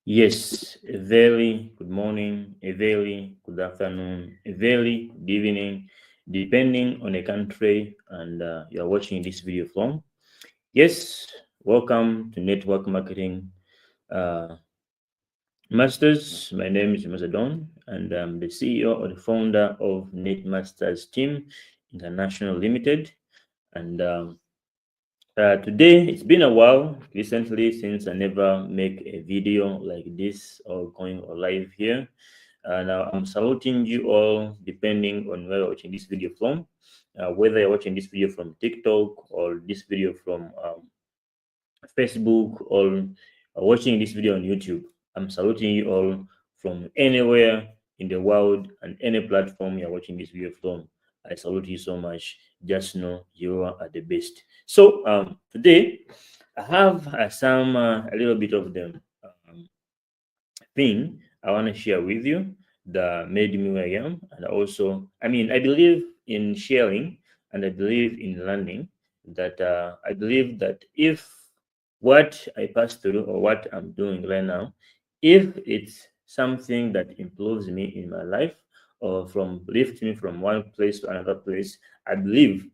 Yes, a very good morning, a very good afternoon, a very good evening, depending on the country and you are watching this video from. Yes, welcome to Network Marketing uh, Masters. My name is Moise, and I'm the CEO or the founder of Netmasters Team International Limited. And today, it's been a while recently since I never make a video like this or going live here. Now, I'm saluting you all depending on where you're watching this video from, whether you're watching this video from TikTok or this video from Facebook or watching this video on YouTube. I'm saluting you all from anywhere in the world and any platform you're watching this video from. I salute you so much. Just know you are the best. So today I have a little bit of them thing I want to share with you that made me who I am. And also, I believe in sharing and I believe in learning. That I believe that if what I pass through or what I'm doing right now, if it's something that improves me in my life or from lift me from one place to another place, I believe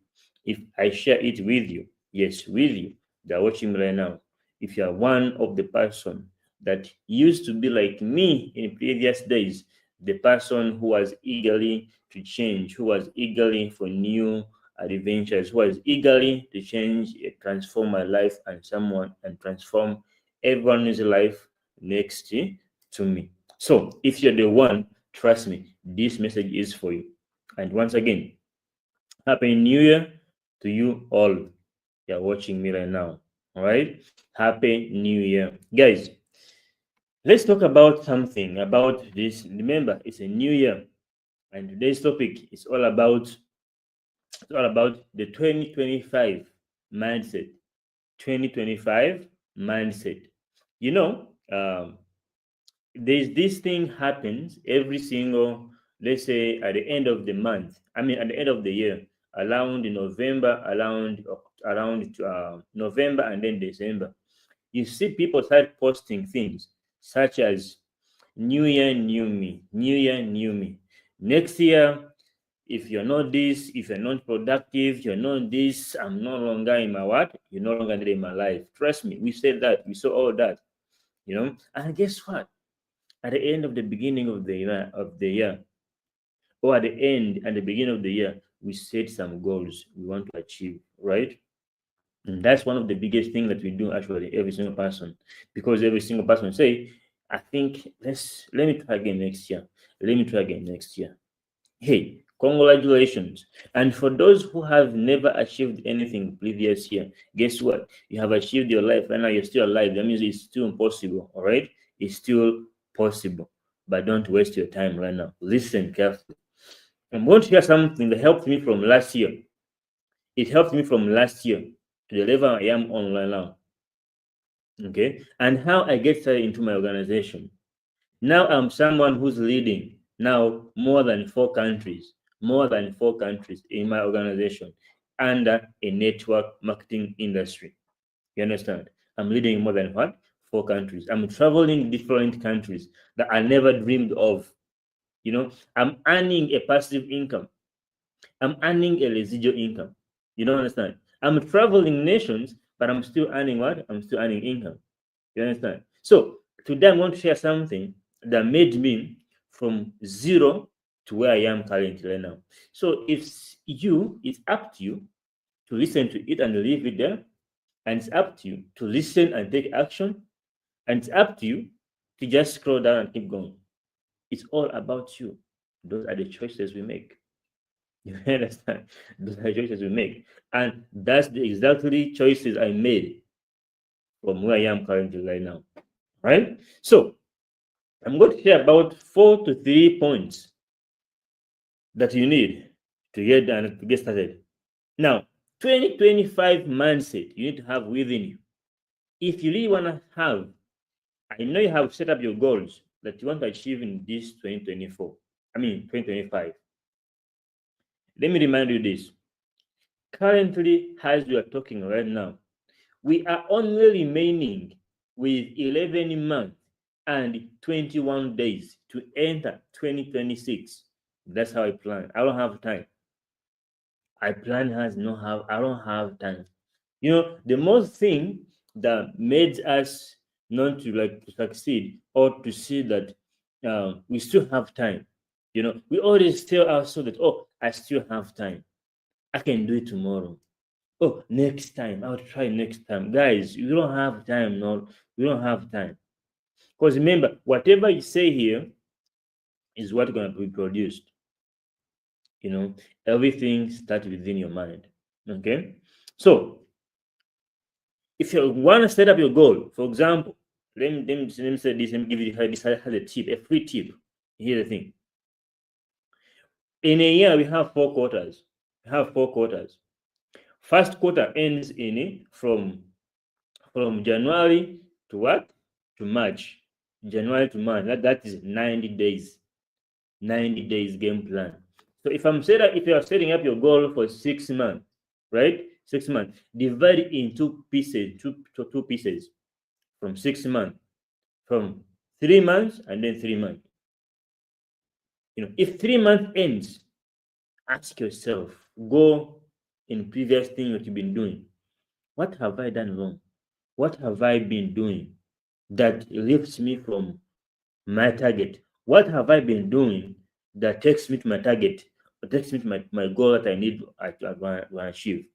if I share it with you, yes, with you that are watching me right now, if you are one of the person that used to be like me in previous days, the person who was eagerly to change, who was eagerly for new adventures, who was eagerly to change, transform my life and transform everyone's life next to me. So if you're the one, trust me, this message is for you. And once again, Happy New Year to you all. You're watching me right now. All right. Happy New Year. Guys, let's talk about something about this. Remember, it's a new year, and today's topic is all about the 2025 mindset. 2025 mindset. You know, there's this thing happens every single, let's say, at the end of the month. At the end of the year, around November, around November and then December. You see people start posting things such as New Year, new me. New Year, new me. Next year, if you're not this, if you're not productive, you're not this, I'm no longer in my what? You're no longer in my life. Trust me, we said that. We saw all that. And guess what? At the end of the beginning of the year, or at the end and the beginning of the year, we set some goals we want to achieve, right? And that's one of the biggest things that we do actually, every single person, because every single person say, I think let me try again next year. Let me try again next year. Hey, congratulations. And for those who have never achieved anything previous year, guess what? You have achieved your life and now you're still alive. That means it's still possible, all right? It's still possible. But don't waste your time right now. Listen carefully. I'm going to share something that helped me from last year. It helped me from last year to the level I am on right now. Okay. And how I get started into my organization. Now I'm someone who's leading now more than four countries in my organization under a network marketing industry. You understand? I'm leading more than what? Four countries. I'm traveling different countries that I never dreamed of. I'm earning a passive income. I'm earning a residual income. You don't understand? I'm traveling nations, but I'm still earning what? I'm still earning income. You understand? So today I'm going to share something that made me from zero to where I am currently right now. So it's up to you to listen to it and leave it there. And it's up to you to listen and take action. And it's up to you to just scroll down and keep going. It's all about you. Those are the choices we make. You understand? Those are the choices we make. And that's the exactly choices I made from where I am currently right now. Right? So I'm going to share about 4 to 3 points that you need to get started. Now, 2025 mindset you need to have within you. If you really want to have, I know you have set up your goals that you want to achieve in this 2024, 2025. Let me remind you this. Currently, as we are talking right now, we are only remaining with 11 months and 21 days to enter 2026. That's how I plan. I don't have time. I don't have time. The most thing that made us not to like to succeed or to see that we still have time. We always tell ourselves that, oh, I still have time. I can do it tomorrow. Oh, next time. I'll try next time. Guys, you don't have time. No, we don't have time. Because remember, whatever you say here is what's going to be produced. Everything starts within your mind. Okay? So, if you want to set up your goal, for example, let me say this, let me give you this as a tip, a free tip. Here's the thing. In a year, we have 4 quarters. We have 4 quarters. First quarter ends from January to what? To March. January to March. That is 90 days. 90 days game plan. So if you are setting up your goal for 6 months, right? 6 months, divide it in two pieces, two pieces from 6 months, from 3 months and then 3 months. If 3 months ends, ask yourself, go in previous thing that you've been doing. What have I done wrong? What have I been doing that lifts me from my target? What have I been doing that takes me to my target, or takes me to my goal that I need to achieve?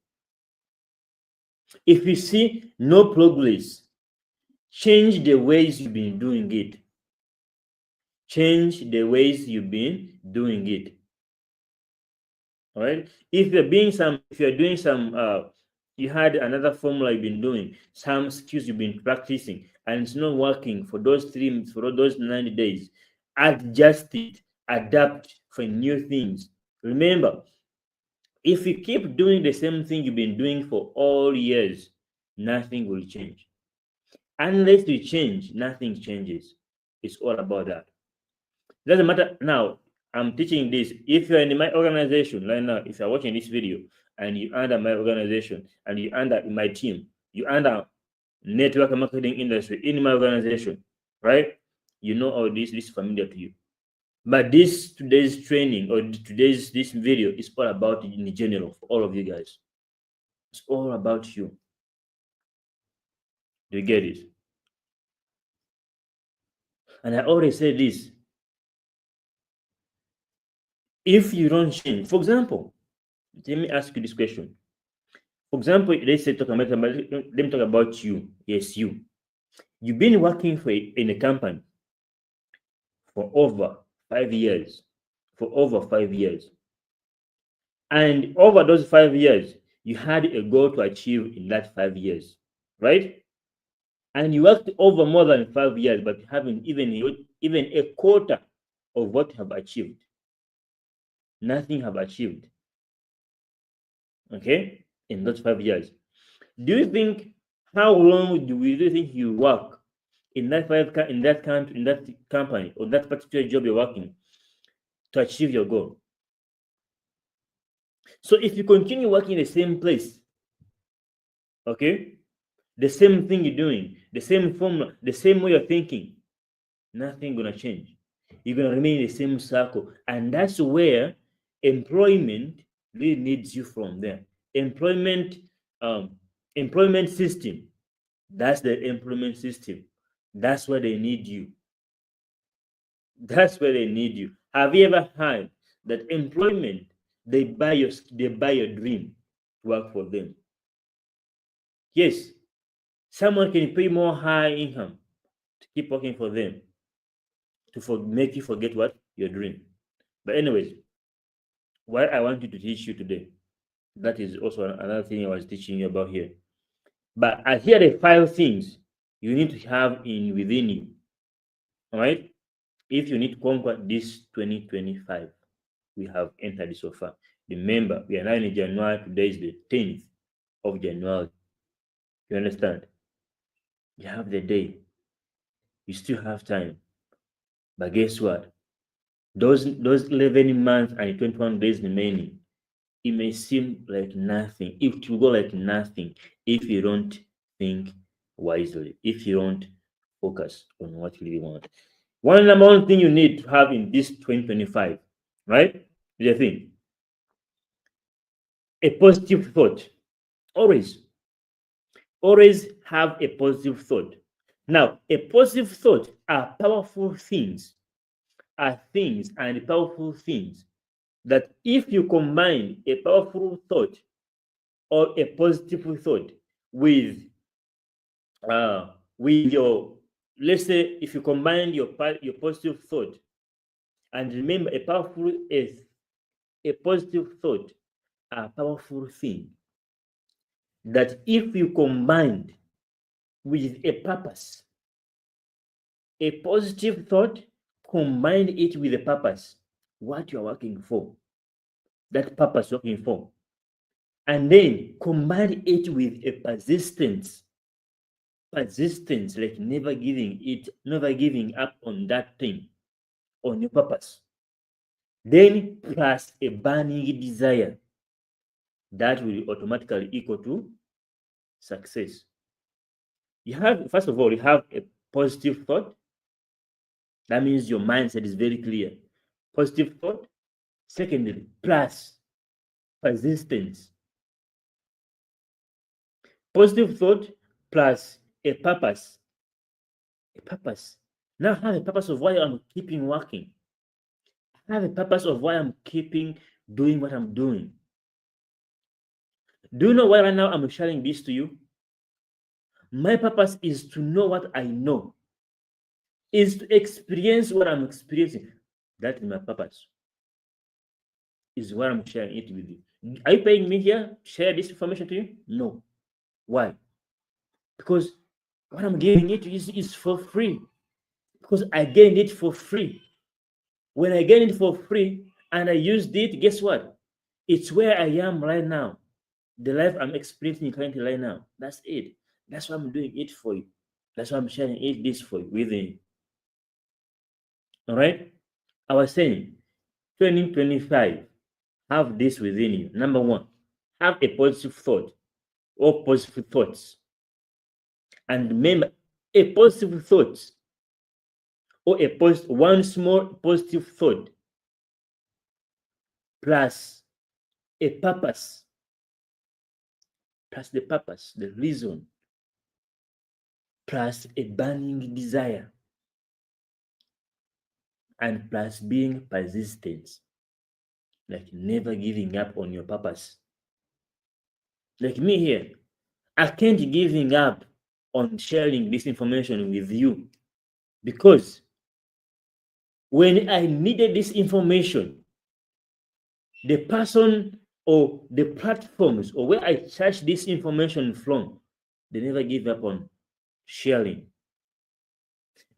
If you see no progress, change the ways you've been doing it. Change the ways you've been doing it. All right. If you're doing some, you had another formula you've been doing, some skills you've been practicing, and it's not working for those 90 days, adjust it, adapt for new things. Remember, if you keep doing the same thing you've been doing for all years, nothing will change. Unless you change, nothing changes. It's all about that. Doesn't matter now. I'm teaching this. If you're in my organization right now, if you're watching this video and you under my organization and you under my team, you under network marketing industry in my organization, right? You know all this is familiar to you. But today's training or this video is all about in general for all of you guys. It's all about you. Do you get it? And I always say this. If you don't change, for example, let me ask you this question. For example, let's say let me talk about you. Yes, you. You've been working in a company for over 5 years. For over 5 years. And over those 5 years, you had a goal to achieve in that 5 years, right? And you worked over more than 5 years, but you haven't even a quarter of what you have achieved. Nothing have achieved. Okay, in those 5 years. Do you think how long do you think you work in that country, in that company, or that particular job you're working to achieve your goal? So if you continue working in the same place, okay, the same thing you're doing, the same formula, the same way you're thinking, nothing gonna change. You're gonna remain in the same circle, and that's where employment really needs you from there. Employment system. That's the employment system. That's where they need you. That's where they need you. Have you ever heard that employment they buy your dream to work for them? Yes, someone can pay more high income to keep working for them to make you forget what your dream. But anyways, what I want you to teach you today, that is also another thing I was teaching you about here. But here are the 5 things you need to have within you. All right, if you need to conquer this 2025 we have entered so far. Remember, we are now in January. Today is the 10th of January. You understand? You have the day. You still have time. But guess what? Those 11 months and 21 days remaining, it may seem like nothing. It will go like nothing if you don't think wisely, if you don't focus on what you really want. One number one thing you need to have in this 2025, right? The thing, a positive thought. Always, always have a positive thought. Now, a positive thought are powerful things, are things and powerful things that if you combine a powerful thought or a positive thought with your, let's say if you combine your positive thought, and remember a positive thought, a powerful thing that if you combined with a purpose, a positive thought, combine it with a purpose, what you're working for, that purpose working for, and then combine it with a persistence, like never giving up on that thing, on your purpose, then plus a burning desire, that will automatically equal to success. You have, first of all, you have a positive thought. That means your mindset is very clear. Positive thought. Secondly, plus persistence. Positive thought plus a purpose. A purpose. Now I have a purpose of why I'm keeping working. I have a purpose of why I'm keeping doing what I'm doing. Do you know why right now I'm sharing this to you? My purpose is to know what I know, is to experience what I'm experiencing. That is my purpose. Is why I'm sharing it with you. Are you paying me here to share this information to you? No. Why? Because what I'm giving it is for free. Because I gained it for free. When I gained it for free and I used it, guess what? It's where I am right now. The life I'm experiencing currently right now. That's it. That's why I'm doing it for you. That's why I'm sharing it this for you with you. All right? I was saying 2025, have this within you. Number one, have a positive thought or positive thoughts. And remember, a positive thought or one small positive thought plus a purpose, plus the purpose, the reason, plus a burning desire, and plus being persistent, like never giving up on your purpose. Like me here, I can't giving up on sharing this information with you because when I needed this information, the person or the platforms or where I search this information from, they never give up on sharing.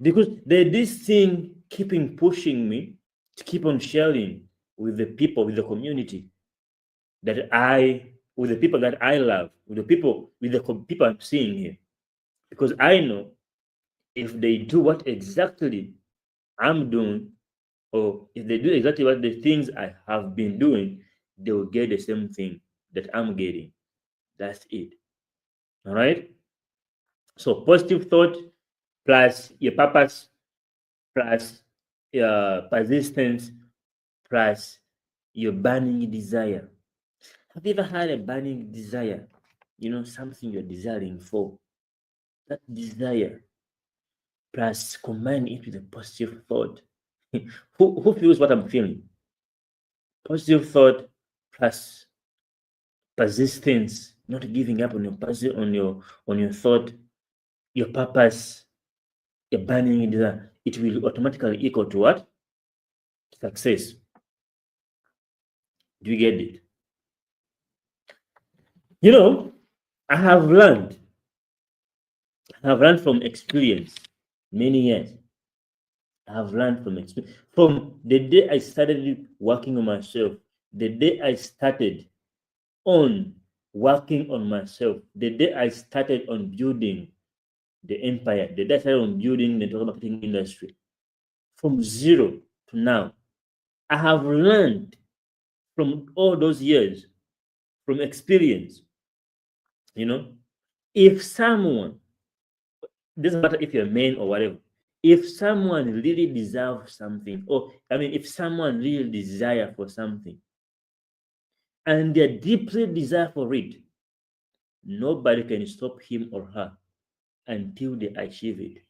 Because there's this thing keeping pushing me to keep on sharing with the people, with the community with the people that I love, with the people I'm seeing here. Because I know if they do what exactly I'm doing, or if they do exactly what the things I have been doing, they will get the same thing that I'm getting. That's it. All right. So positive thought plus your purpose plus persistence plus your burning desire. Have you ever had a burning desire? You know, something you're desiring for. That desire plus combine it with a positive thought. Who feels what I'm feeling? Positive thought plus persistence, not giving up on your thought, your purpose, your burning desire. It will automatically equal to what? Success. Do you get it? You know, I have learned. I've learned from experience many years. I've learned from experience. From the day I started working on myself, the day I started on working on myself, the day I started on building the empire, the data on building the network marketing industry from zero to now. I have learned from all those years, from experience. You know, if someone, doesn't matter if you're a man or whatever, if someone really deserves something, or I mean, if someone really desire for something, and they're deeply desire for it, nobody can stop him or her until they achieve it.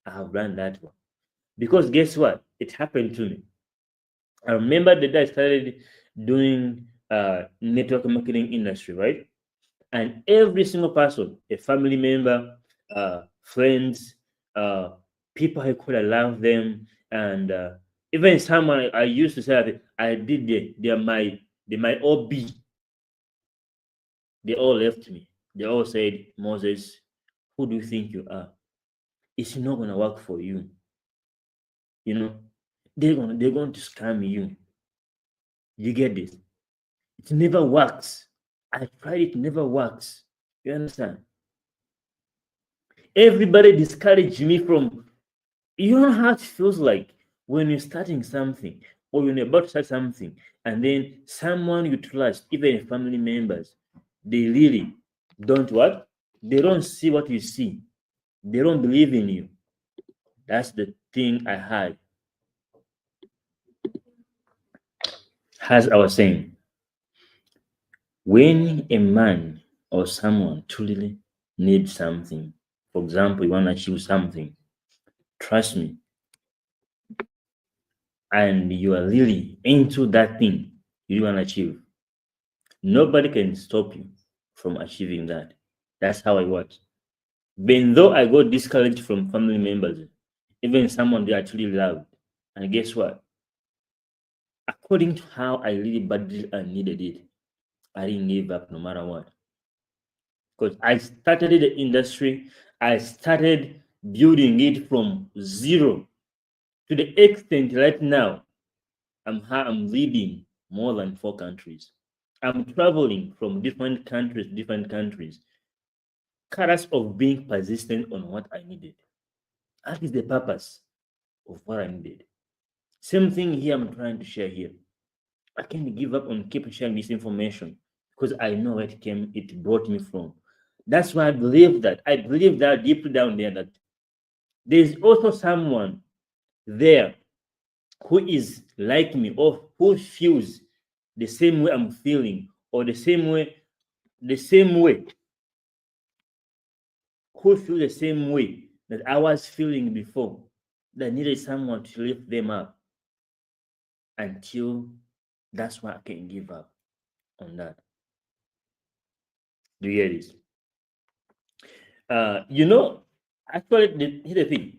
I have done that one. Because guess what? It happened to me. I remember the day I started doing network marketing industry, right? And every single person, a family member, friends, uh, people I could have loved them, and even someone I used to say that I did they my OB, they all left me. They all said, Moses, who do you think you are? It's not gonna work for you. You know, they're going to scam you. You get this? It never works. I tried it, never works. You understand? Everybody discouraged me from, you know how it feels like when you're starting something or when you're about to start something, and then someone you trust, even family members, they really don't what? They don't see what you see. They don't believe in you. That's the thing I had. As I was saying, when a man or someone truly needs something, for example, you want to achieve something, trust me, and you are really into that thing you want to achieve, nobody can stop you from achieving that. That's how I was. Even though I got discouraged from family members, even someone they actually loved, and guess what? According to how I really badly and needed it, I didn't give up no matter what. Because I started the industry, I started building it from zero to the extent right now I'm leading more than 4 countries. I'm traveling from different countries, colors of being persistent on what I needed. That is the purpose of what I needed. Same thing here I'm trying to share here. I can't give up on keep sharing this information because I know where it brought me from. That's why I believe that deep down there that there's also someone there who is like me or who feels the same way I'm feeling or the same way who feel the same way that I was feeling before, that needed someone to lift them up until that's why I can't give up on that. Do you hear this? You know, actually, here's the thing.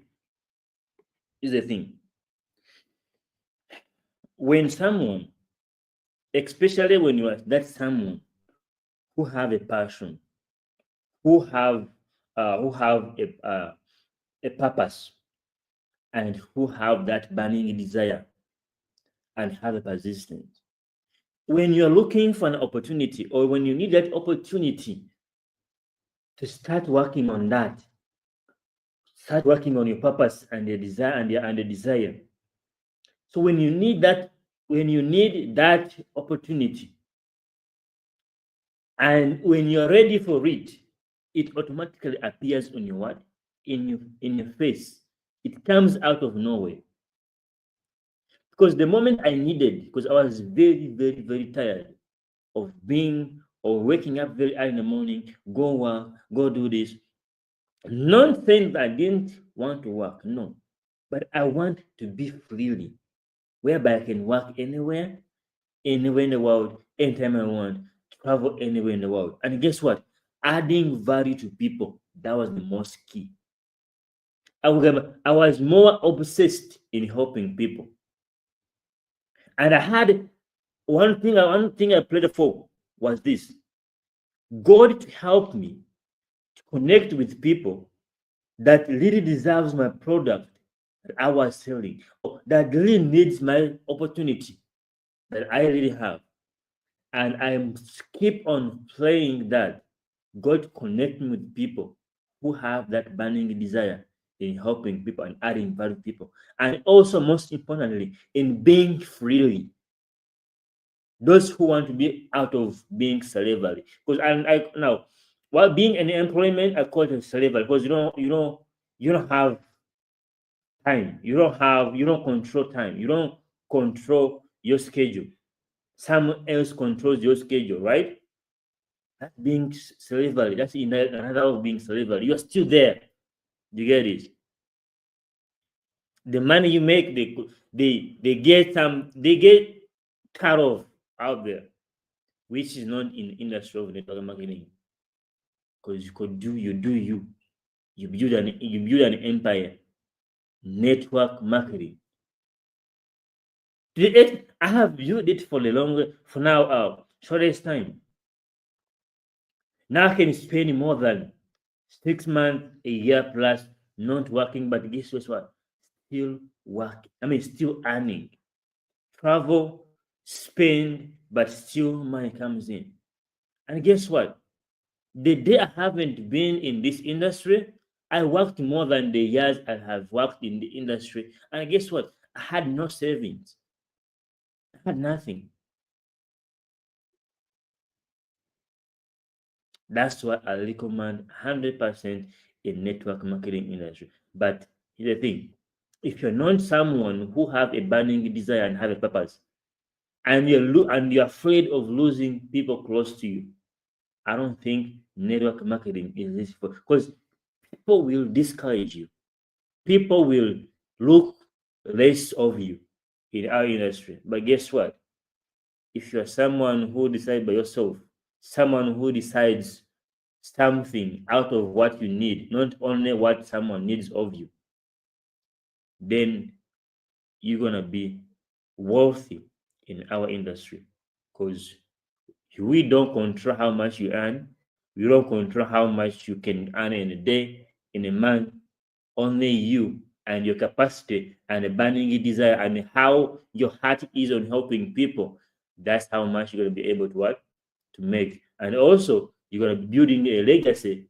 Is the thing. When someone, especially when you are that someone who have a passion, who have a purpose, and who have that burning desire and have a persistence. When you're looking for an opportunity or when you need that opportunity to start working on that, start working on your purpose and the desire and the desire. So when you need that opportunity and when you're ready for it, it automatically appears on your what? In your face. It comes out of nowhere. Because the moment I needed, because I was very, very, very tired of being or waking up very early in the morning, go work, go do this. Not saying that I didn't want to work, no. But I want to be freely, whereby I can work anywhere in the world, anytime I want, travel anywhere in the world. And guess what? Adding value to people, that was the most key. I was more obsessed in helping people. And I had one thing I prayed for was this: God to help me to connect with people that really deserves my product that I was selling, or that really needs my opportunity that I really have. And I keep on praying that God connect me with people who have that burning desire in helping people and adding value to people, and also most importantly in being freely. Those who want to be out of being slavery, because I now, while being in employment, I call it slavery because you don't have time, you don't control time, you don't control your schedule. Someone else controls your schedule, right? That's being slavery. That's another of being slavery. You're still there. You get it? The money you make, they get cut off out there, which is not in industry of network marketing. Because you build an empire. Network marketing. I have viewed it for the longer for now shortest time. Now I can spend more than 6 months, a year plus not working, but guess what? Still working. I mean still earning. Travel, spend, but still money comes in. And guess what? The day I haven't been in this industry, I worked more than the years I have worked in the industry. And guess what? I had no savings. I had nothing. That's why I recommend 100% in network marketing industry. But here's the thing: if you're not someone who have a burning desire and have a purpose, and you're afraid of losing people close to you, I don't think network marketing is this for, because people will discourage you. People will look less of you in our industry. But guess what? If you're someone who decides by yourself, someone who decides something out of what you need, not only what someone needs of you, then you're gonna be wealthy in our industry. Because we don't control how much you earn, we don't control how much you can earn in a day, in a month. Only you and your capacity and the burning desire and how your heart is on helping people. That's how much you're gonna be able to what to make. And also you're gonna be building a legacy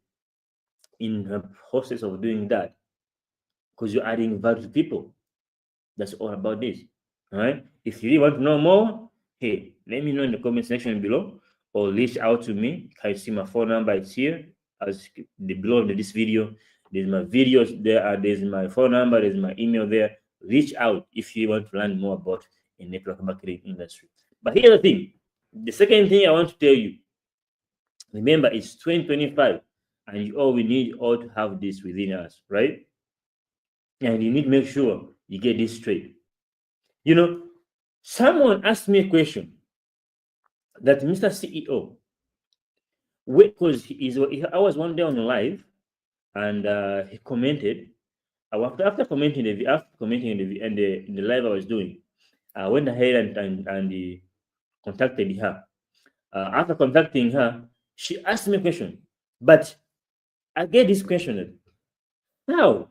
in the process of doing that because you're adding value to people. That's all about this. All right. If you really want to know more, hey, let me know in the comment section below or reach out to me. Can you see my phone number? It's here as the below of this video. There's my videos there. There's my phone number. There's my email there. Reach out if you want to learn more about the network marketing industry. But here's the thing. The second thing I want to tell you, remember, it's 2025, and we need all to have this within us, right? And you need to make sure you get this straight. You know, someone asked me a question that Mr. CEO, because I was one day on live and he commented. After commenting in the live I was doing, I went ahead and contacted her. After contacting her, she asked me a question, but I get this question: how,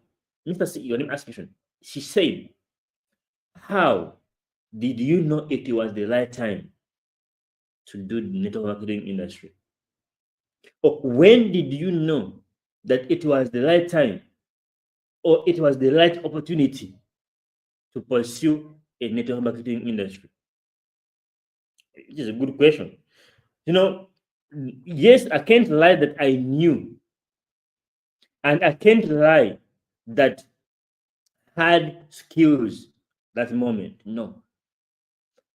Mr. CEO, let me ask you a question. She said, "How did you know it was the right time to do the network marketing industry? Or when did you know that it was the right time or it was the right opportunity to pursue a network marketing industry?" It is a good question. You know, yes, I can't lie that I knew, and I can't lie that had skills that moment. No.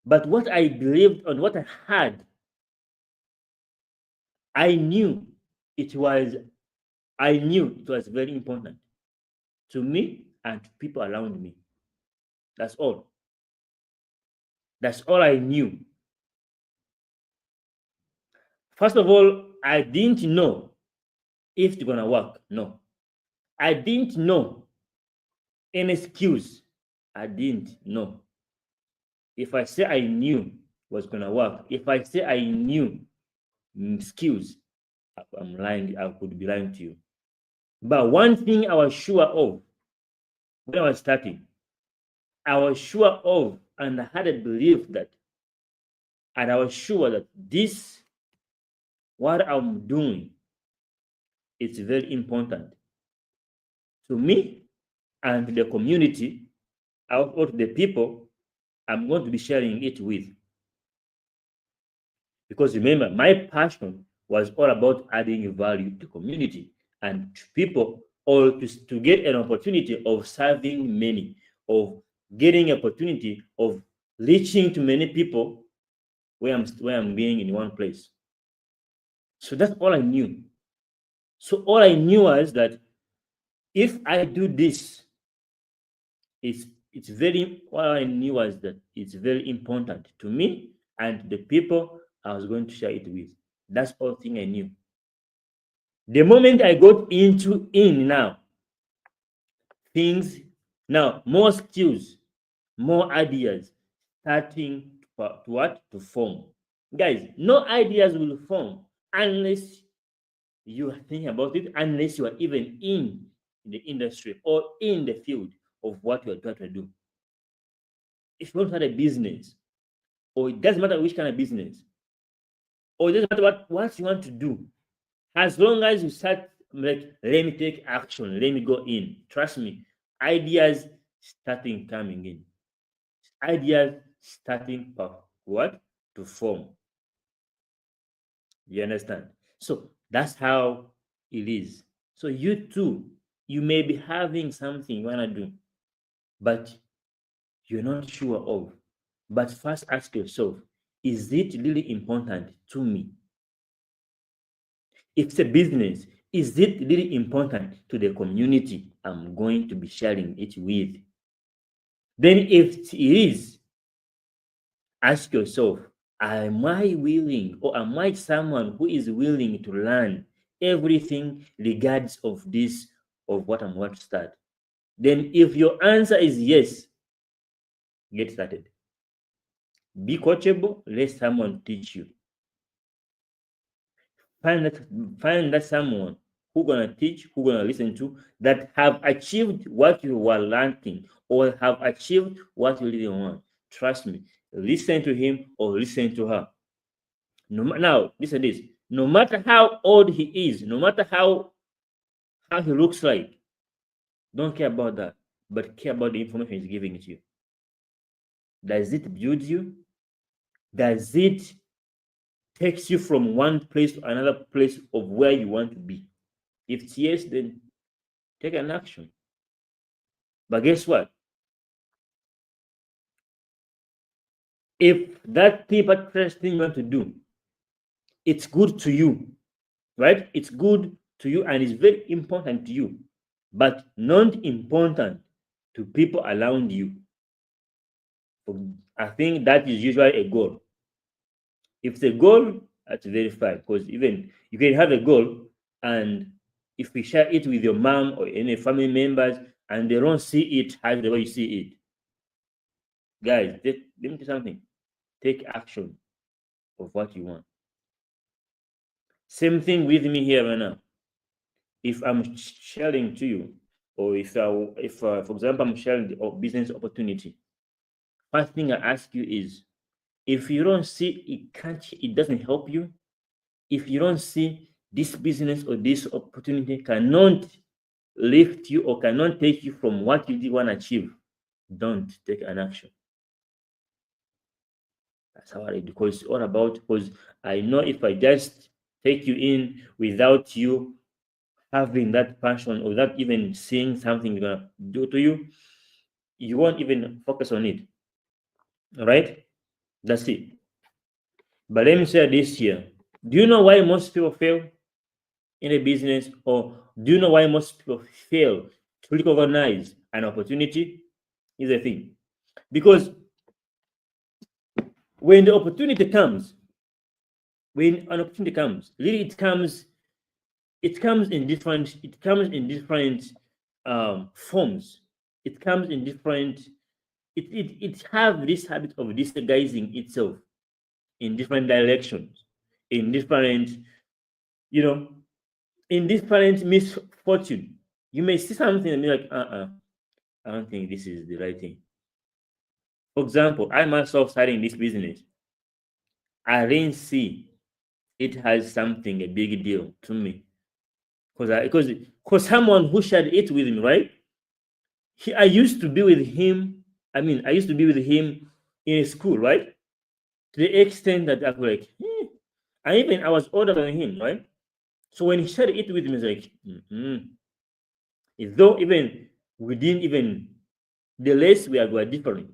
But what I believed and what I had, I knew it was I knew it was very important to me and to people around me. That's all. That's all I knew. First of all, I didn't know if it's gonna work. No. I didn't know any skills. I didn't know. If I say I knew what's gonna work, if I say I knew skills, I'm lying. I could be lying to you. But one thing I was sure of when I was starting, I was sure of, and I had a belief that, and I was sure that this, what I'm doing, it's very important to me and to the community, out of the people I'm going to be sharing it with. Because remember, my passion was all about adding value to community and to people, or to get an opportunity of serving many, of getting opportunity of reaching to many people where I'm being in one place. So that's all I knew. So all I knew was that if I do this, it's very what I knew was that it's very important to me and the people I was going to share it with. That's all thing I knew. The moment I got into in now, things now more skills, more ideas starting to what to form. Guys, no ideas will form unless you are thinking about it, unless you are even in the industry or in the field of what you are trying to do. If you want to start a business, or it doesn't matter which kind of business, or it doesn't matter what you want to do, as long as you start, like, let me take action, let me go in. Trust me, ideas starting coming in. Ideas starting what? To form. You understand? So that's how it is. So you too, you may be having something you wanna do, but you're not sure of. But first ask yourself, is it really important to me? If it's a business, is it really important to the community I'm going to be sharing it with? Then, if it is, ask yourself, am I willing, or am I someone who is willing to learn everything regards of this, of what I'm going to start? Then, if your answer is yes, get started. Be coachable, let someone teach you. Find that someone who gonna teach, who gonna listen to, that have achieved what you were learning, or have achieved what you really want. Trust me, listen to him or listen to her. Now listen to this. No matter how old he is, no matter how he looks like, don't care about that, but care about the information he's giving it to you. Does it build you? Does it takes you from one place to another place of where you want to be? If it's yes, then take an action. But guess what? If that particular thing you want to do, it's good to you, right? It's good to you and it's very important to you, but not important to people around you. I think that is usually a goal. If it's a goal, that's very fine, because even you can have a goal, and if we share it with your mom or any family members and they don't see it as the way you see it, guys, let me tell you something. Take action of what you want. Same thing with me here right now. If I'm sharing to you, or if for example, I'm sharing the business opportunity, first thing I ask you is, if you don't see it doesn't help you. If you don't see this business or this opportunity cannot lift you or cannot take you from what you want to achieve, don't take an action. That's how I do, because it's all about, because I know if I just take you in without you having that passion or that even seeing something gonna do to you, you won't even focus on it. All right, that's it. But let me say this here: do you know why most people fail in a business, or do you know why most people fail to recognize an opportunity? Is a thing, because when the opportunity comes, when an opportunity comes, really it comes in different forms. It comes in different, it have this habit of disguising itself in different directions, in different, you know, in different misfortune. You may see something and be like, I don't think this is the right thing. For example, I myself starting this business, I didn't see it has something a big deal to me. Because someone who shared it with me, right? I used to be with him. I used to be with him in school, right? To the extent that I was like, I was older than him, right? So when he shared it with me, it's like, as though even we didn't even the race were different.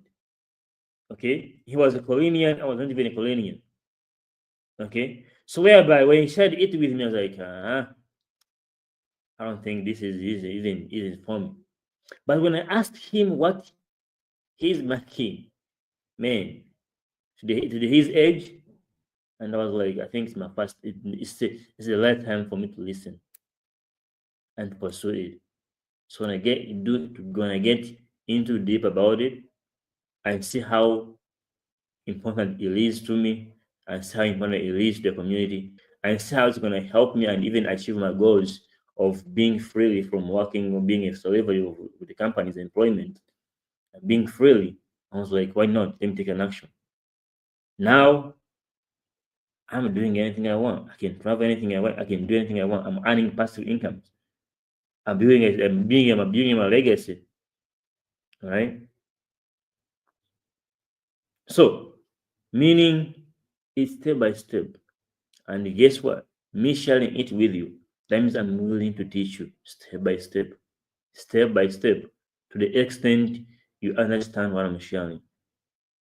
Okay, he was a Colonial, I was not even a Colonial. Okay, so whereby when he shared it with me, I was like, I don't think this isn't for me. But when I asked him what he's making, man, his age, and I was like, I think it's my first. It's the right time for me to listen and pursue it. So when I get into deep about it and see how important it is to me, and see how important it is to the community, and see how it's going to help me and even achieve my goals of being freely from working or being a slavery with the company's employment, and being freely. I was like, why not? Let me take an action. Now I'm doing anything I want. I can travel anything I want. I can do anything I want. I'm earning passive income. I'm building my legacy. Right? So, meaning it's step by step. And guess what? Me sharing it with you, that means I'm willing to teach you step by step, to the extent you understand what I'm sharing,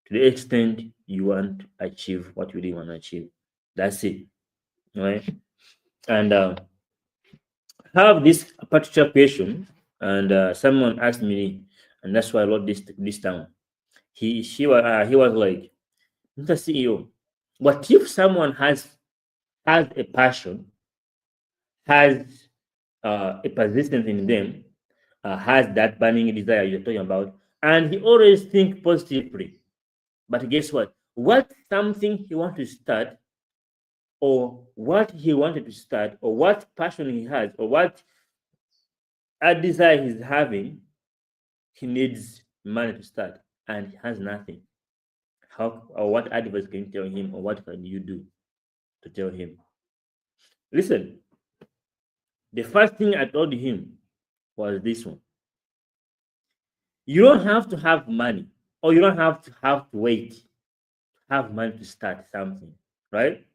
to the extent you want to achieve what you really want to achieve. That's it. Right? And have this particular question, and someone asked me, and that's why I wrote this down. He was like, Mr. CEO, what if someone has a passion, has a persistence in them, has that burning desire you're talking about, and he always think positively. But guess what? What something he want to start, or what he wanted to start, or what passion he has, or what a desire he's having, he needs money to start, and he has nothing. How or what advice can you tell him, or what can you do to tell him? Listen, the first thing I told him was this one: you don't have to have money, or you don't have to wait to have money to start something, right?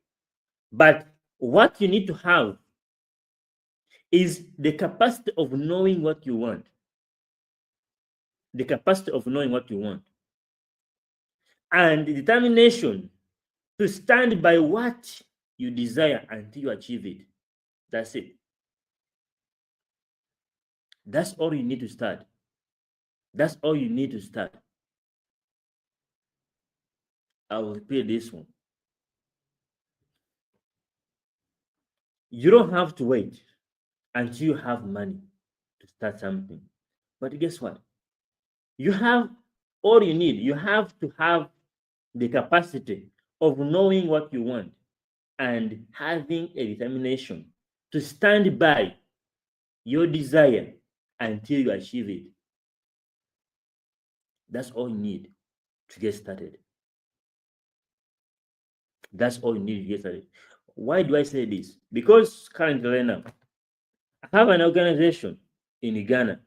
But what you need to have is the capacity of knowing what you want, the capacity of knowing what you want, and the determination to stand by what you desire until you achieve it. That's it. That's all you need to start. That's all you need to start. I will repeat this one. You don't have to wait until you have money to start something. But guess what? You have all you need. You have to have the capacity of knowing what you want and having a determination to stand by your desire until you achieve it. That's all you need to get started. That's all you need to get started. Why do I say this? Because currently right now, I have an organization in Ghana.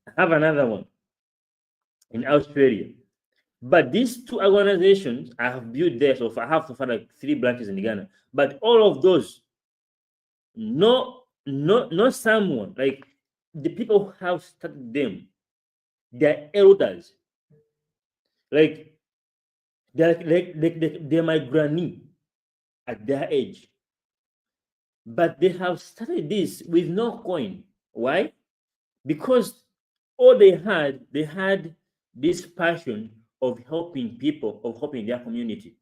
I have another one in Australia. But these two organizations I have built there, so I have so far like 3 branches in Ghana. But all of those, no someone like the people who have started them, they're elders. Like they're my granny at their age. But they have started this with no coin. Why? Because all they had this passion of helping people, of helping their community.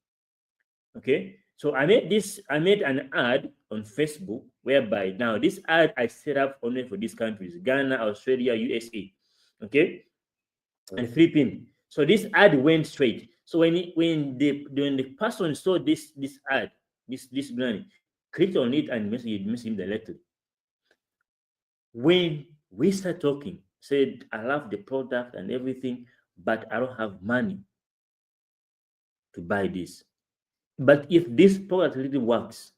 Okay, so I made an ad on Facebook, whereby now this ad I set up only for these countries: Ghana, Australia, USA. Okay, and Philippines. So this ad went straight. So when the person saw this ad, this brand, clicked on it and message him directly. When we start talking, said I love the product and everything, but I don't have money to buy this. But if this product really works,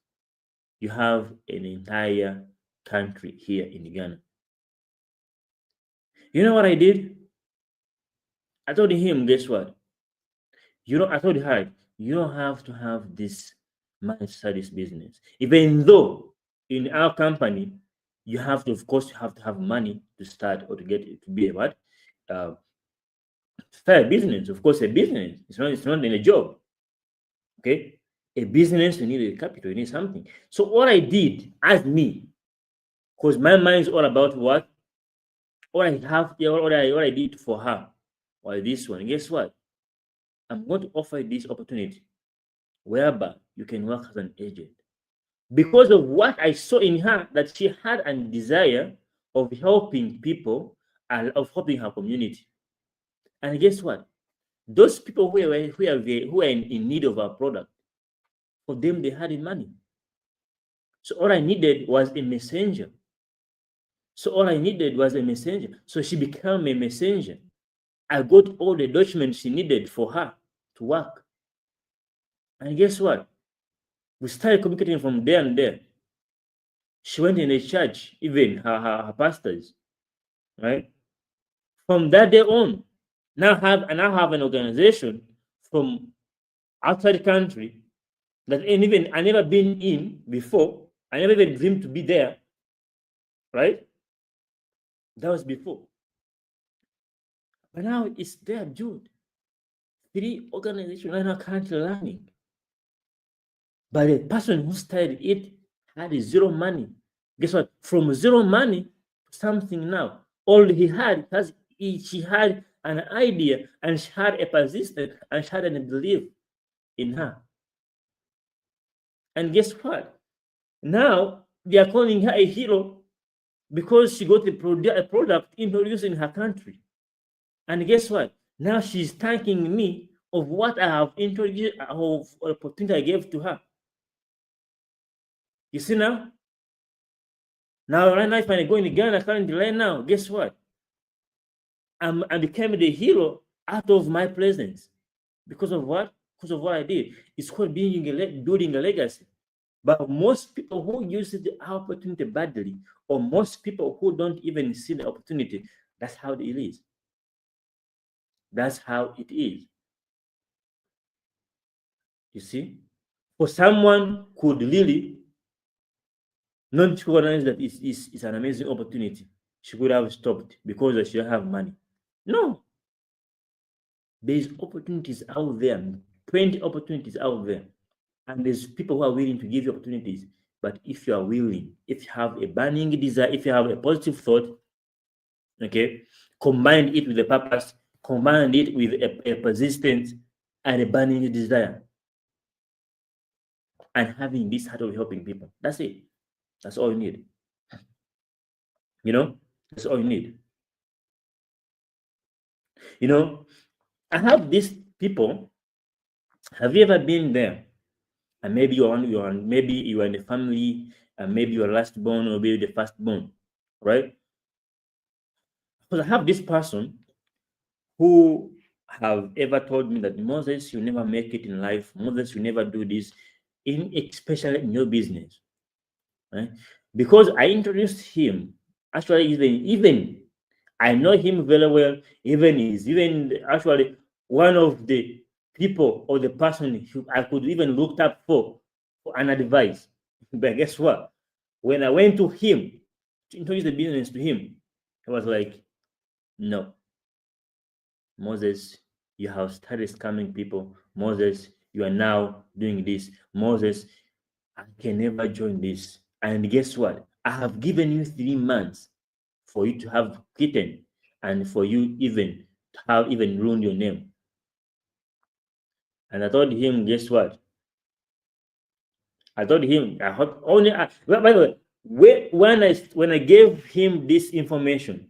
you have an entire country here in Ghana. You know what I did? I told him, guess what? I told her, you don't have to have this money to start this business. Even though in our company, you have to, of course, you have to have money to start or to get it to be a what? Uh, Start a business. Of course, a business. It's not in a job. Okay? A business, you need a capital, you need something. So what I did as me, because my mind is all about what? What I have, yeah, what I did for her was this one. Guess what? I'm going to offer you this opportunity whereby you can work as an agent. Because of what I saw in her, that she had a desire of helping people and of helping her community. And guess what? Those people who are in need of our product, for them, they had money. So all I needed was a messenger. So she became a messenger. I got all the documents she needed for her to work. And guess what? We started communicating from there and there. She went in a church, even her pastors, right? From that day on, now have an organization from outside the country that even I never been in before. I never even dreamed to be there, right? That was before. But now it's there, Jude. 3 organizations are now currently running. But the person who started it had zero money. Guess what? From zero money to something now. All he had she had an idea and she had a persistence and she had a belief in her. And guess what? Now they are calling her a hero because she got a product introduced in her country. And guess what? Now she's thanking me of what I have introduced, of opportunity I gave to her. You see now? Now, right now, if I go in Ghana currently right now, guess what? I became the hero out of my presence. Because of what? Because of what I did. It's called building a legacy. But most people who use the opportunity badly, or most people who don't even see the opportunity, that's how it is. That's how it is. You see? For someone could really not recognize that it's an amazing opportunity, she could have stopped because she don't have money. No. There's opportunities out there, plenty opportunities out there. And there's people who are willing to give you opportunities. But if you are willing, if you have a burning desire, if you have a positive thought, okay, combine it with a purpose, combine it with a persistence and a burning desire, and having this heart of helping people. That's it. That's all you need. That's all you need. I have these people. Have you ever been there? And maybe maybe you are in the family, and maybe you are last born or maybe the first born, right? Because I have this person who have ever told me that, Moses, you never make it in life. Moses, you never do this, especially in your business, right? Because I introduced him. Actually, even I know him very well. He's actually one of the people or the person who I could even look up for an advice. But guess what? When I went to him to introduce the business to him, he was like, no, Moses, you have started scamming people. Moses, you are now doing this. Moses, I can never join this. And guess what? I have given you 3 months for you to have quitted and for you even to have even ruined your name. And I told him, guess what? I told him, I hope only. By the way, when I gave him this information,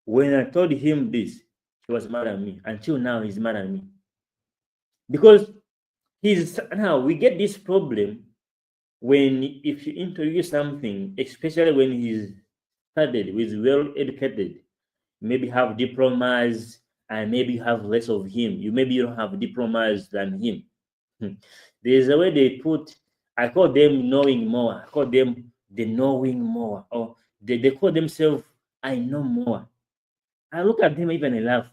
when I told him this, he was mad at me. Until now, he's mad at me because now we get this problem when if you introduce something, especially when he's studied, he's well educated, maybe have diplomas, and maybe you have less of him. You don't have diplomas than him. There's a way they put. I call them knowing more. I call them the knowing more, or they call themselves I know more. I look at them even I laugh.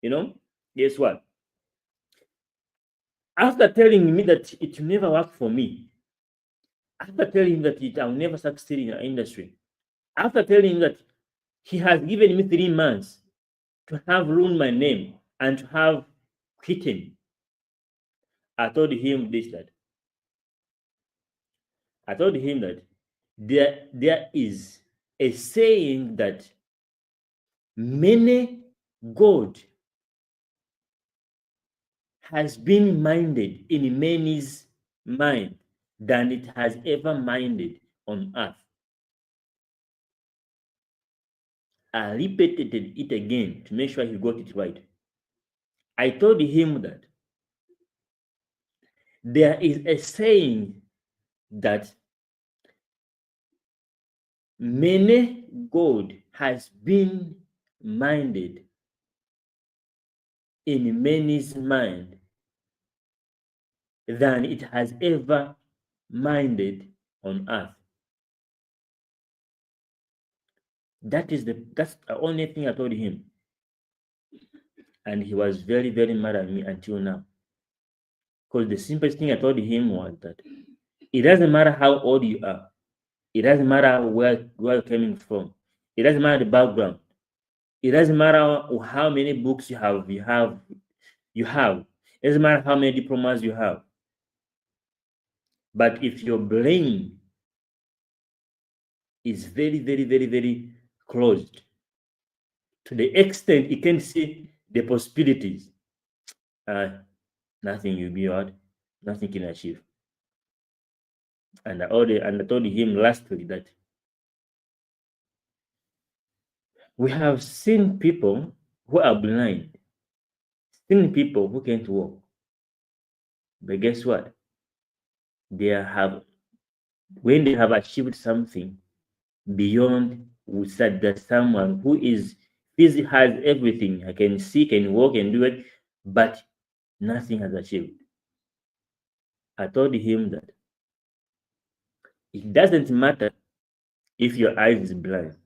You know, guess what? After telling me that it will never work for me, after telling him that I'll never succeed in our industry, after telling him that he has given me 3 months to have ruined my name and to have quitting, I told him this that I told him that there is a saying that many God has been minded in many's mind than it has ever minded on earth. I repeated it again to make sure he got it right. I told him that there is a saying that many God has been minded in many's mind than it has ever minded on earth. That's the only thing I told him. And he was very, very mad at me until now. Because the simplest thing I told him was that it doesn't matter how old you are, it doesn't matter where you're coming from, it doesn't matter the background, it doesn't matter how many books you have, it doesn't matter how many diplomas you have. But if your brain is very, very, very, very closed to the extent it can see the possibilities, nothing will be hard, nothing can achieve. And I told him lastly that we have seen people who are blind, seen people who can't walk. But guess what? They have when they have achieved something beyond that someone who is physically has everything, I can see, can walk, and do it, but nothing has achieved. I told him that it doesn't matter if your eyes is blind,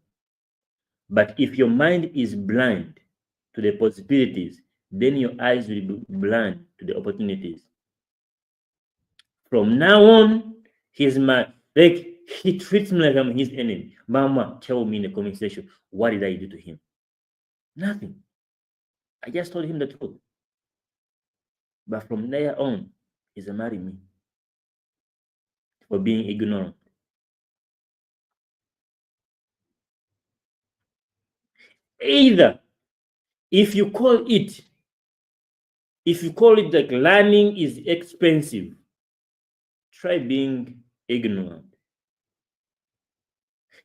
but if your mind is blind to the possibilities, then your eyes will be blind to the opportunities. From now on, he's my like he treats me like I'm his enemy. Mama, tell me in the comment section, what did I do to him? Nothing. I just told him the truth. But from there on, he's mad at me for being ignorant. Either if you call it, if you call it like learning is expensive, try being ignorant.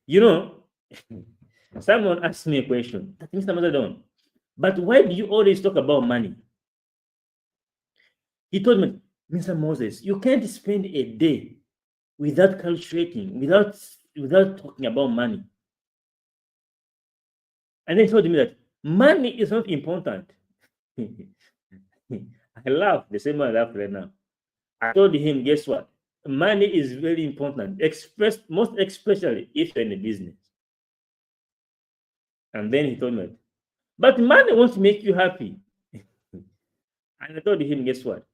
You know, someone asked me a question that Mr. Mazadon, but why do you always talk about money? He told me, Mr. Moses, you can't spend a day without calculating, without talking about money. And then he told me that money is not important. I laugh the same way I laugh right now. I told him, guess what? Money is very important, most especially if you're in a business. And then he told me, but money won't make you happy. And I told him, guess what?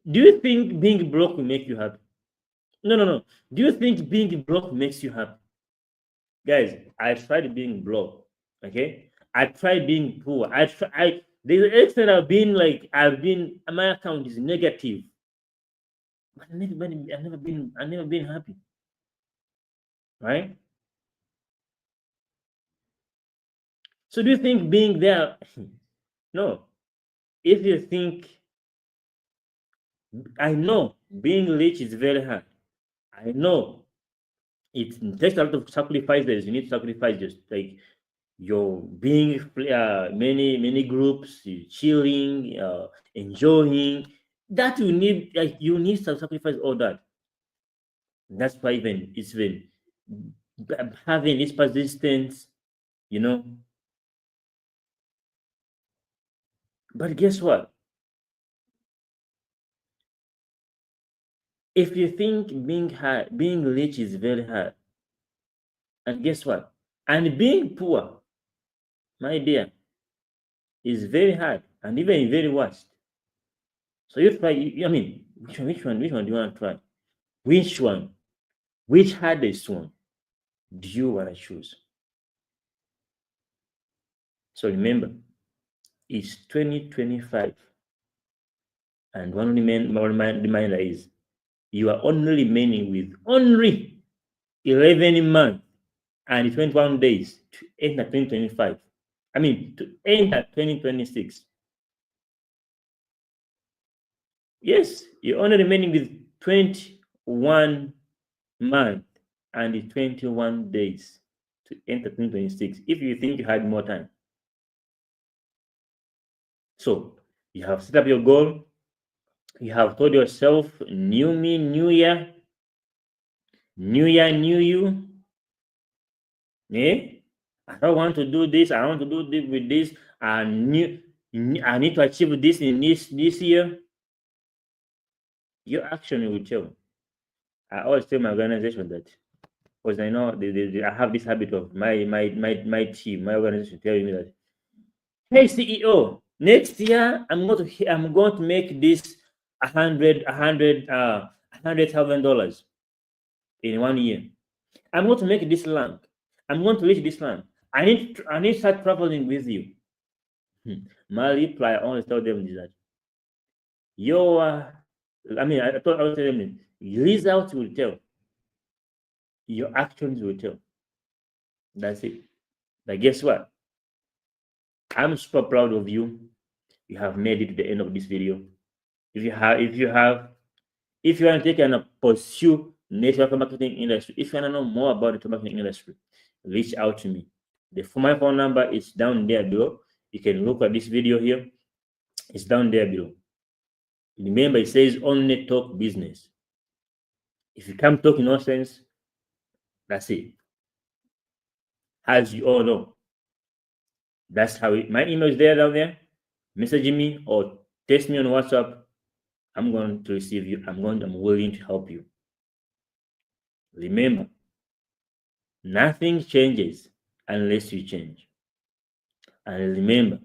Do you think being broke will make you happy? No, no, no. Do you think being broke makes you happy? Guys, I tried being broke. Okay, I tried being poor. There's an extent my account is negative, but I've never been happy, right? So do you think being there? No. If you think, I know being rich is very hard. I know it takes a lot of sacrifices. You need to sacrifice just like you're being many groups, you chilling, enjoying. That you need to sacrifice all that. That's why even having this persistence, you know. But guess what? If you think being rich is very hard, and guess what? And being poor, my dear, is very hard and even very worst. So you try. I mean, which one do you want to try? Which one? Which hardest one do you want to choose? So remember, it's 2025, and one reminder is you are only remaining with only 11 months and 21 days to enter 2025. I mean, to enter 2026. Yes, you're only remaining with 21 months and 21 days to enter 2026 if you think you had more time. So you have set up your goal. You have told yourself, new me, new year, new year, new you. Eh? I don't want to do this. I want to do this with this. I need to achieve this in this year. Your action will tell. I always tell my organization that, because I know I have this habit of my team, my organization telling me that, hey CEO, next year I'm going to make this $100,000 in 1 year. I'm going to make this land. I'm going to reach this land. I need to start traveling with you. My reply, I always tell them is that I tell them, results will tell. Your actions will tell. That's it. But guess what? I'm super proud of you. You have made it to the end of this video. If you want to take and pursue network marketing industry, if you want to know more about the network marketing industry, reach out to me. My phone number is down there below. You can look at this video here. It's down there below. Remember, it says only talk business. If you come talking nonsense, that's it. As you all know, that's how my email is there down there. Message me or text me on WhatsApp. I'm going to receive you. I'm willing to help you. Remember, nothing changes unless you change. And remember,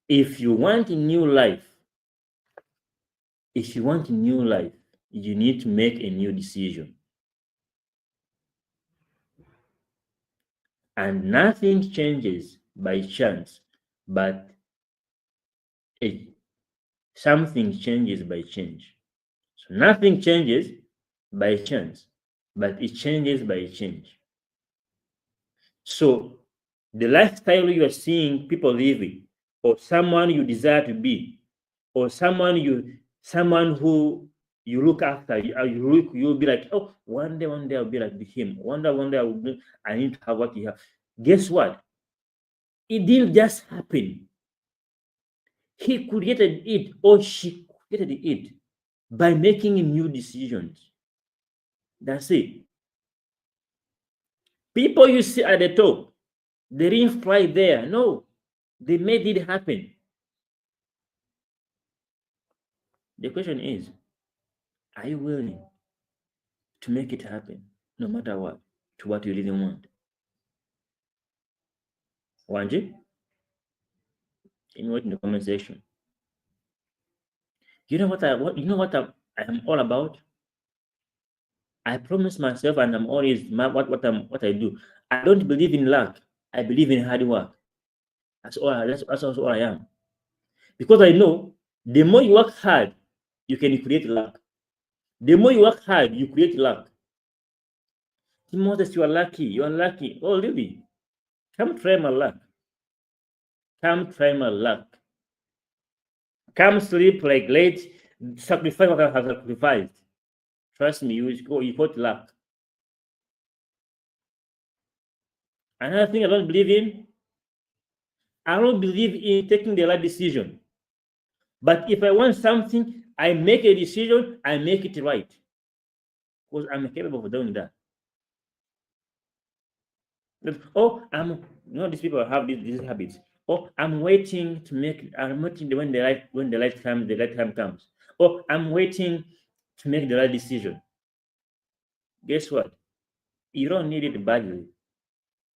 if you want a new life, you need to make a new decision. And nothing changes by chance, but something changes by change. So nothing changes by chance, but it changes by change. So the lifestyle you are seeing people living, or someone you desire to be, or someone who you look after, you'll be like, oh, one day I'll be like him. One day I need to have what he has. Guess what? It didn't just happen. He created it, or she created it by making new decisions. That's it. People you see at the top, they didn't fly there. No, they made it happen. The question is, are you willing to make it happen, no matter what, to what you really want? Wanji? In the comment section. You know what I am all about? I promise myself, and I'm always what I do. I don't believe in luck. I believe in hard work. That's also all I am. Because I know the more you work hard, you can create luck. The more you work hard, you create luck. Moses, you are lucky. You are lucky. Oh, really? Come try my luck. Come try my luck. Come sleep like late. Sacrifice what I have sacrificed. Trust me, you put luck. Another thing I don't believe in, I don't believe in taking the right decision. But if I want something, I make a decision, I make it right. Because I'm capable of doing that. Oh, these people have these habits. Oh, I'm waiting when the right time comes. Oh, I'm waiting to make the right decision. Guess what? You don't need it badly.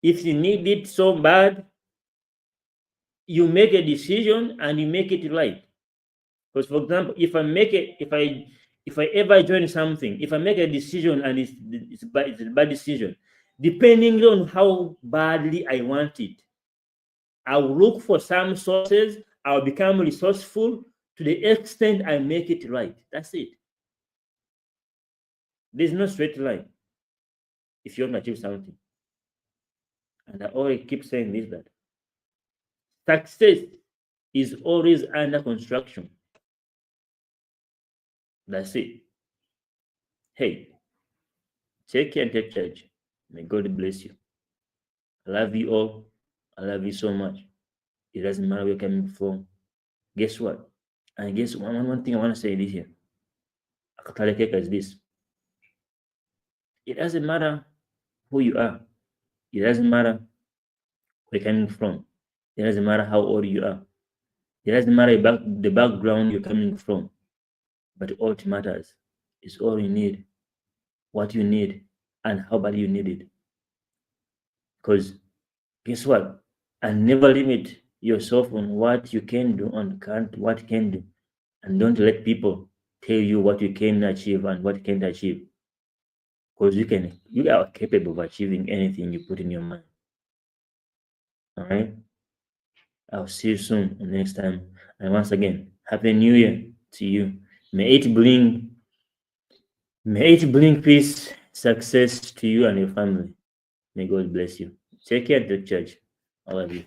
If you need it so bad, you make a decision and you make it right. Because, for example, if I ever join something, if I make a decision and it's a bad decision, depending on how badly I want it, I'll look for some sources. I'll become resourceful to the extent I make it right. That's it. There's no straight line if you want to achieve something. And I always keep saying this, that success is always under construction. That's it. Hey, take care and take charge. May God bless you. I love you all. I love you so much. It doesn't matter where you're coming from. Guess what? And guess one thing I want to say this here. Is this. It doesn't matter who you are. It doesn't matter where you're coming from. It doesn't matter how old you are. It doesn't matter the background you're coming from. But all it matters is all you need, what you need, and how bad you need it. Because guess what? And never limit yourself on what you can do and what you can do. And don't let people tell you what you can achieve and what you can't achieve. Because you are capable of achieving anything you put in your mind. All right. I'll see you soon next time. And once again, Happy New Year to you. May it bring peace, success to you and your family. May God bless you. Take care and take charge. I love you.